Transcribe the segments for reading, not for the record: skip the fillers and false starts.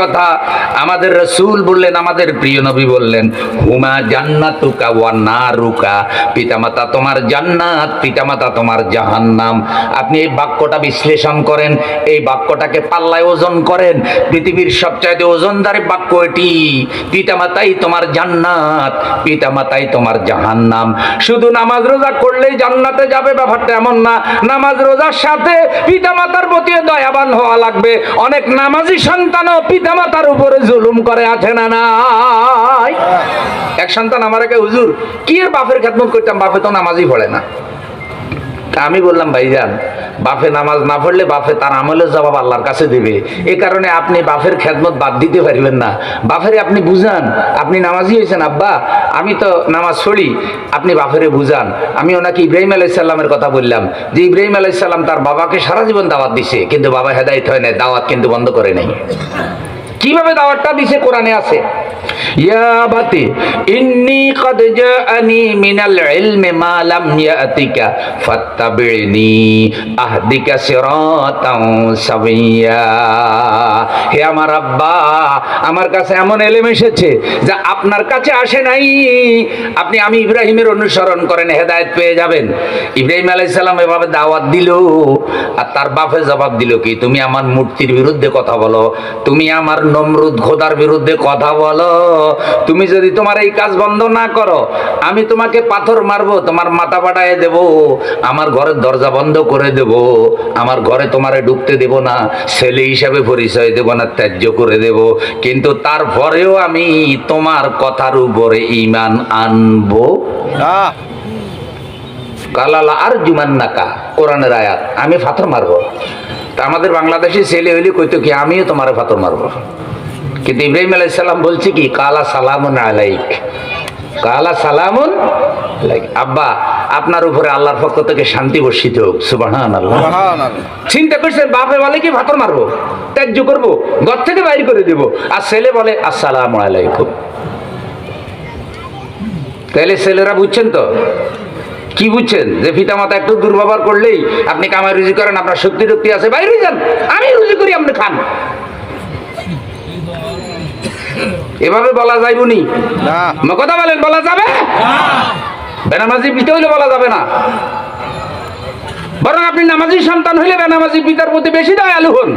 কথা আমাদের রাসূল বললেন, আমাদের প্রিয় নবী বললেন, হুমা জান্নাতুকা ওয়া নারুকা, পিতামাতা তোমার জান্নাত, পিতামাতা তোমার জাহান্নাম। আপনি এই বাক্যটা বিশ্লেষণ করেন, এই বাক্যটাকে পাল্লায় ওজন করেন। পৃথিবীর সবচাইতে ওজনদার বাক্য এটি। পিতামাতাই তোমার জান্নাত, পিতামাতাই তোমার জাহান্নাম। শুধু নামাজ রোজা করলেই জান্নাতে যাবে ব্যাপারটা এমন না। নামাজ রোজার সাথে পিতামাতার প্রতি দয়াবান হওয়া লাগবে। অনেক নামাজি সন্তানও পিতামাতার উপরে জুলুম করে, আছে না নাই? এক সন্তান আমার আগে, হুজুর কি এর বাপের খেদমত করতাম, বাপে তো নামাজই পড়ে না। আমি বললাম, ভাইজান, বাপে নামাজ না পড়লে বাপে তার আমলের জবাব আল্লাহর কাছে দেবে। এই কারণে আপনি বাপের খেদমত বাদ দিতে পারবেন না। বাপেরে আপনি বুঝান, আপনি নামাজি হয়েছেন, আব্বা আমি তো নামাজ পড়ি, আপনি বাপেরে বুঝান। আমি ওনাকে ইব্রাহিম আলাইহিস সালামের কথা বললাম, যে ইব্রাহিম আলাইহিস সালাম তার বাবাকে সারা জীবন দাওয়াত দিছে, কিন্তু বাবা হেদায়েত হয় নাই, দাওয়াত কিন্তু বন্ধ করে নাই। কিভাবে দাওয়াতটা দিছে কোরআনে আছে, ইয়া বাতি ইন্নী ক্বাদ জাআনি মিনাল ইলমি মা লাম ইয়াতিকা ফাত্তাবিনি আহদিকা সিরাতাও সাবিয়্যা। হে আমার আব্বা, আমার কাছে এমন ইলম এসেছে যা আপনার কাছে আসে নাই। আমি ইব্রাহিমের অনুসরণ করেন, হেদায়েত পেয়ে যাবেন। ইব্রাহিম আলাইহিস সালাম এভাবে দাওয়াত দিল, আর তার বাপে জবাব দিল কি, তুমি আমার মূর্তির বিরুদ্ধে কথা বলো, তুমি আমার নমরুদ খোদার বিরুদ্ধে কথা বলো, তুমি যদি তোমার এই কাজ বন্ধ না করো আমি তোমাকে পাথর মারবো, তোমার মাথা ফাটায় দেব, আমার ঘরের দরজা বন্ধ করে দেব, আমার ঘরে তোমারে ঢুকতে দেব না, ছেলে হিসাবে পরিচয় দেব না, ত্যায্য করে দেব। কিন্তু তারপরেও আমি তোমার কথার উপরে ঈমান আনবো না। কালালা আর জুমান্নাকা, কোরআনের আয়াত, আমি পাথর মারবো। তা আমাদের বাংলাদেশি ছেলে হইলে কইতো কি, আমিও তোমারে পাথর মারবো। কিন্তু ইব্রাহিম আলাইহিস সালাম বলছে কি, কালা সালামুন আলাইক, কালা সালামুন আলাইক। আব্বা আপনার উপরে আল্লাহর পক্ষ থেকে শান্তি বর্ষিত হোক, সুবহানাল্লাহ। চিন্তা করছেন, বাপে বলে কি পাথর মারবো, ত্যায্য করবো, ঘর থেকে বাইর করে দেব, আর ছেলে বলে আসসালামু আলাইকুম। তাহলে ছেলেরা বুঝছেন তো, কি বুঝছেন, যে পিতামাতা একটু দুর্ব্যবহার করলেই আপনি কামাই রুজি করেন, আপনার শক্তি টক্তি আছে, বাইরে যান, আমি রুজি করি আপনি খান। এভাবে বলা যাইবনি না, কথা বলেন, বলা যাবে না। বেনামাজি পিতা হইলে বলা যাবে না, বরং আপনি নামাজি সন্তান হইলে বেনামাজি পিতার প্রতি বেশি দয়ালু হন।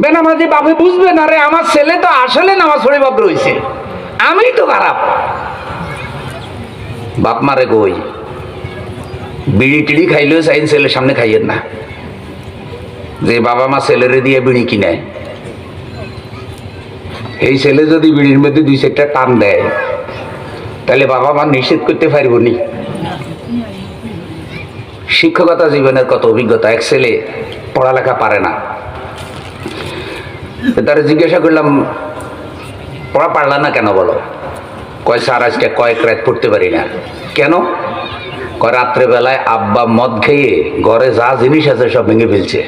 বেনামাজি বাপে বুঝবে না, রে আমার ছেলে তো আসলে নামাজ পড়ে ভদ্র হইছে, আমি তো খারাপ। বাপ মারে কই, বিড়ি টিড়ি খাইলেও চাইন ছেলের সামনে খাইয়েন না, যে বাবা মা ছেলেরে দিয়ে বিড়ি কিনায়, এই ছেলে যদি বিড়ির মধ্যে দুই চারটা টান দেয় তাহলে বাবা মা নিষেধ করতে পারব নি? শিক্ষকতা জীবনের কত অভিজ্ঞতা। এক ছেলে পড়ালেখা পারে না, তারা জিজ্ঞাসা করলাম, পড়া পারলা না কেন বলো? কয় স্যার আজকে কয়েক রাত পড়তে পারি না। কেন? কয় রাত্রে বেলায় আব্বা মদ খেয়ে ঘরে যা জিনিস আছে সব ভেঙে ফেলছে,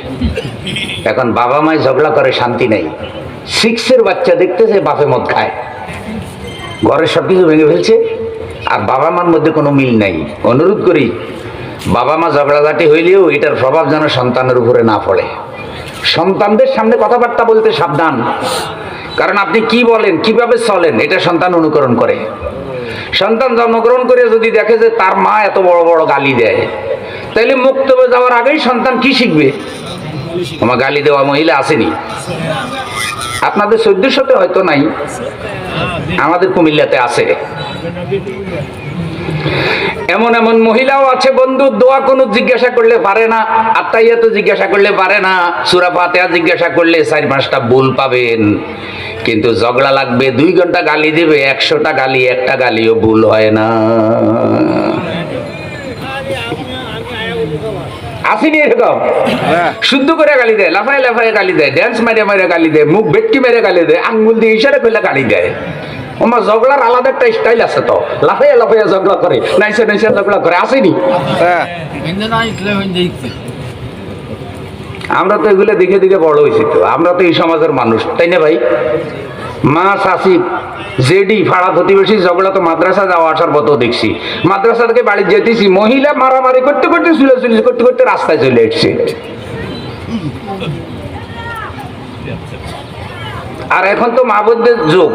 এখন বাবা মায় ঝগড়া করে, শান্তি নেই। 6 বাচ্চা দেখতেছে বাপে মদ খায়, ঘরের সবকিছু ভেঙে ফেলছে, আর বাবা মার মধ্যে কোনো মিল নাই। অনুরোধ করি, বাবা মা ঝগড়াঝাটি হইলেও এটার প্রভাব যেন সন্তানের উপরে না পড়ে। সন্তানদের সামনে কথাবার্তা বলতে সাবধান, কারণ আপনি কি বলেন, কিভাবে চলেন, এটা সন্তান অনুকরণ করে। সন্তান জন্মগ্রহণ করে যদি দেখে যে তার মা এত বড় বড় গালি দেয়, তাইলে মুক্তবে যাওয়ার আগেই সন্তান কি শিখবে? আমার গালি দেওয়া মহিলা আসেনি, আপনাদের 1400-তে হয়তো নাই, আমাদের কুমিল্লাতে আছে। এমন এমন মহিলাও আছে বন্ধু, দোয়া কোনো জিজ্ঞাসা করলে পারে না, আত্মাইয়াত জিজ্ঞাসা করলে পারে না, সূরা ফাতিহা জিজ্ঞাসা করলে 4-5টা ভুল পাবেন, কিন্তু ঝগড়া লাগবে, 2 ঘন্টা গালি দেবে, 100টা গালি, একটা গালিও ভুল হয় না। আসেনি এরকম? শুদ্ধ করে গালি দেয়, লাফায় লাফায় গালি দেয়, ড্যান্স মারে মারে গালি দেয়, মুখ ভেটকি মেরে গালি দেয়, আঙ্গুল দিয়ে ইশারা করলে গালি দেয়। আমার ঝগড়ার আলাদা একটা স্টাইল আছে তো, লাফাইয়া লাফাইয়া ঝগড়া করে, নাইসে নাইসে ঝগড়া করে, আসেনি? আমরা তো এগুলো দেখে দেখে বড় হয়েছি, তো আমরা তো এই সমাজের মানুষ, তাই না ভাই? মা চাষি জেডি পাড়া প্রতিবেশী ঝগড়া তো মাদ্রাসা যাওয়া আসার পথও দেখছি। মাদ্রাসা থেকে বাড়ি যেতেছি, মহিলা মারামারি করতে করতে চুলাচুলি করতে করতে রাস্তায় চলে এসছে। আর এখন তো মাহবুবদের যুগ,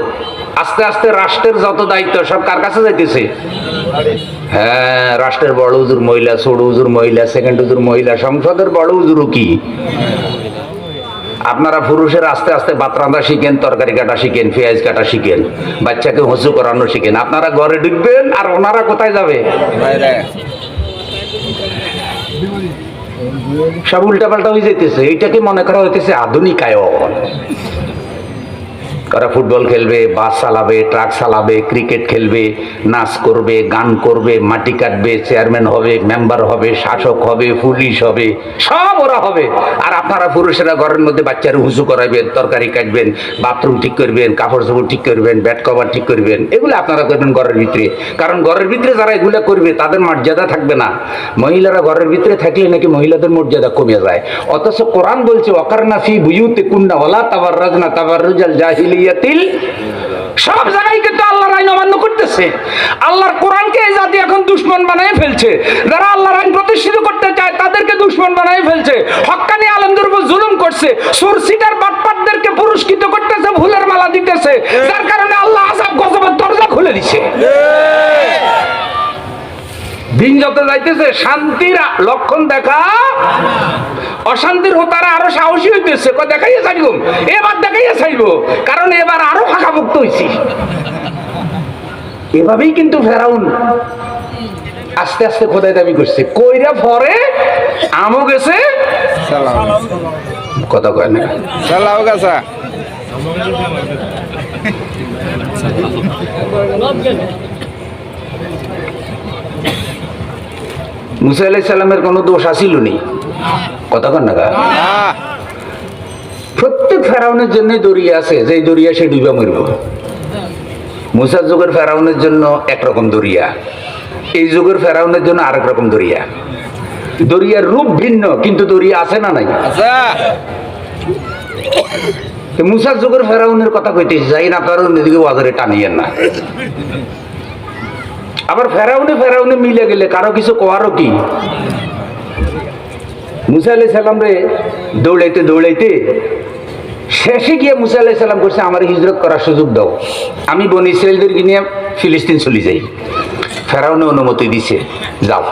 আস্তে আস্তে রাষ্ট্রের যত দায়িত্ব সব কার কাছে যাইতেছে? হ্যাঁ, রাষ্ট্রের বড় হুজুর মহিলা, ছোট হুজুর মহিলা, সেকেন্ড হুজুর মহিলা, সংসদের বড় হুজুরও কি? আপনারা পুরুষের আস্তে আস্তে ভাত রাঁধা শিখেন, তরকারি কাটা শিখেন, পেঁয়াজ কাটা শিখেন, বাচ্চাকে হসু করানো শিখেন। আপনারা ঘরে ঢুকবেন আর ওনারা কোথায় যাবে? সব উল্টাপাল্টা হয়ে যেতেছে। এইটাকে মনে করা হইতেছে আধুনিকায়ন। কারা ফুটবল খেলবে, বাস চালাবে, ট্রাক চালাবে, ক্রিকেট খেলবে, নাচ করবে, গান করবে, মাটি কাটবে, চেয়ারম্যান হবে, মেম্বার হবে, শাসক হবে, পুলিশ হবে, সব ওরা হবে। আর আপনারা পুরুষেরা ঘরের মধ্যে বাচ্চারা হুজু করাবেন, তরকারি কাটবেন, বাথরুম ঠিক করবেন, কাপড় চোপড় ঠিক করবেন, বেড কভার ঠিক করবেন। এগুলো আপনারা করবেন ঘরের ভিতরে। কারণ ঘরের ভিতরে যারা এগুলো করবে তাদের মর্যাদা থাকবে না। মহিলারা ঘরের ভিতরে থাকলে নাকি মহিলাদের মর্যাদা কমে যায়। অথচ কোরআন বলছে ওয়াকারনা ফি বুয়ুতিকুন্না ওয়ালা তাবাররাজনা তাবাররুজাল জাহিলিয়াতিল। সব জায়গায় কিন্তু আল্লাহর আইন অমান্য করতেছে। আল্লাহর কোরআনকে এই জাতি এখন দুশমন বানিয়ে ফেলছে। যারা আল্লাহর আইন প্রতিষ্ঠিত করতে চায় তাদেরকে দুশমন বানিয়ে ফেলছে। হক্কানি আলেমদের উপর জুলুম করছে, সুর সিটার বাটপাটদেরকে পুরস্কৃত করতেছে, ফুলের মালা দিতেছে, যার কারণে আল্লাহ আযাব গজবের দরজা খুলে দিছে। দিন যত যাইতেছে শান্তির লক্ষণ দেখা, অশান্তির তারা আরো সাহসী হইতেছে। দেখাইয়া চাইব, এবার দেখাইয়া চাইব, কারণ এবার আরো ফাঁকাভুক্ত হয়েছি। এভাবেই কিন্তু ফেরাউন আস্তে আস্তে খোদাই দাবি করছে। কইরা পরে আমও গেছে, কথা কয় না গেছে। মুসা আলাইহিস সালামের কোনো দোষ আসিল নি? কথা কন না। প্রত্যেক ফেরাউনের জন্য দরিয়া আছে, যে দরিয়া সে ডুবা মরব। মুসার যুগের ফেরাউনের জন্য একরকম দরিয়া, এই যুগের ফেরাউনের জন্য আরেক রকম দরিয়া। দরিয়ার রূপ ভিন্ন, কিন্তু দরিয়া আছে না নাই? মুসার যুগের ফেরাউনের কথা কইতেছি, যাই না আপনারা অন্যদিকে বাজারে টানিয়েন না। আবার ফেরাউনে ফেরাউনে মিলে গেলে কারো কিছু কোয়ারও কি? মুসা আলাইহিস সালাম রে দৌড়াইতে দৌড়াইতে শেষে গিয়ে মুসা আলাইহিস সালাম করছে, আমার হিজরত করার সুযোগ দাও, আমি বনি ইসরাইলদেরকে নিয়ে ফিলিস্তিন চলে যাই। ফেরাউনে অনুমতি দিছে, যাও।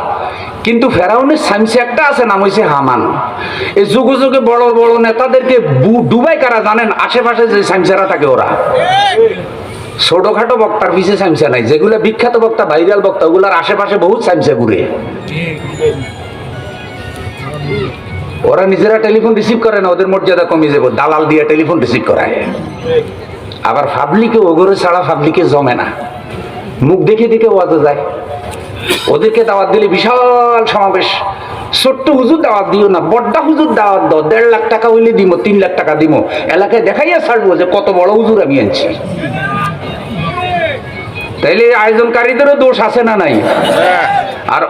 কিন্তু ফেরাউনের সামসে একটা আছে, নাম হয়েছে হামান। এই যুগে যুগে বড় বড় নেতাদেরকে ডুবাই কারা জানেন? আশেপাশে যে সামসারা থাকে ওরা। ছোটখাটো বক্তার পিছিয়ে সামসা নাই, যেগুলো বিখ্যাত বক্তা, ভাইরাল বক্তা, ওগুলার আশেপাশে বহুত সামসা ঘুরে। ওরা নিজেরা টেলিফোন রিসিভ করে না, ওদের মর্যাদা কমে যাবো, দালাল দিয়ে টেলিফোন রিসিভ করায়। আবার পাবলিকে ওগরে ছাড়া পাবলিকে জমে না, মুখ দেখে দেখে ওয়াজে যায়। ওদেরকে দাওয়াত দিলে বিশাল সমাবেশ। ছোট্ট হুজুর দাওয়াত দিও না, বড্ডা হুজুর দাওয়াত দাও, 1.5 লাখ টাকা হইলে দিব, 3 লাখ টাকা দিব, এলাকায় দেখাইয়া ছাড়বো যে কত বড় হুজুর আমি আনছি। তাইলে আয়োজনকারীদেরও দোষ আছে না নাই? আর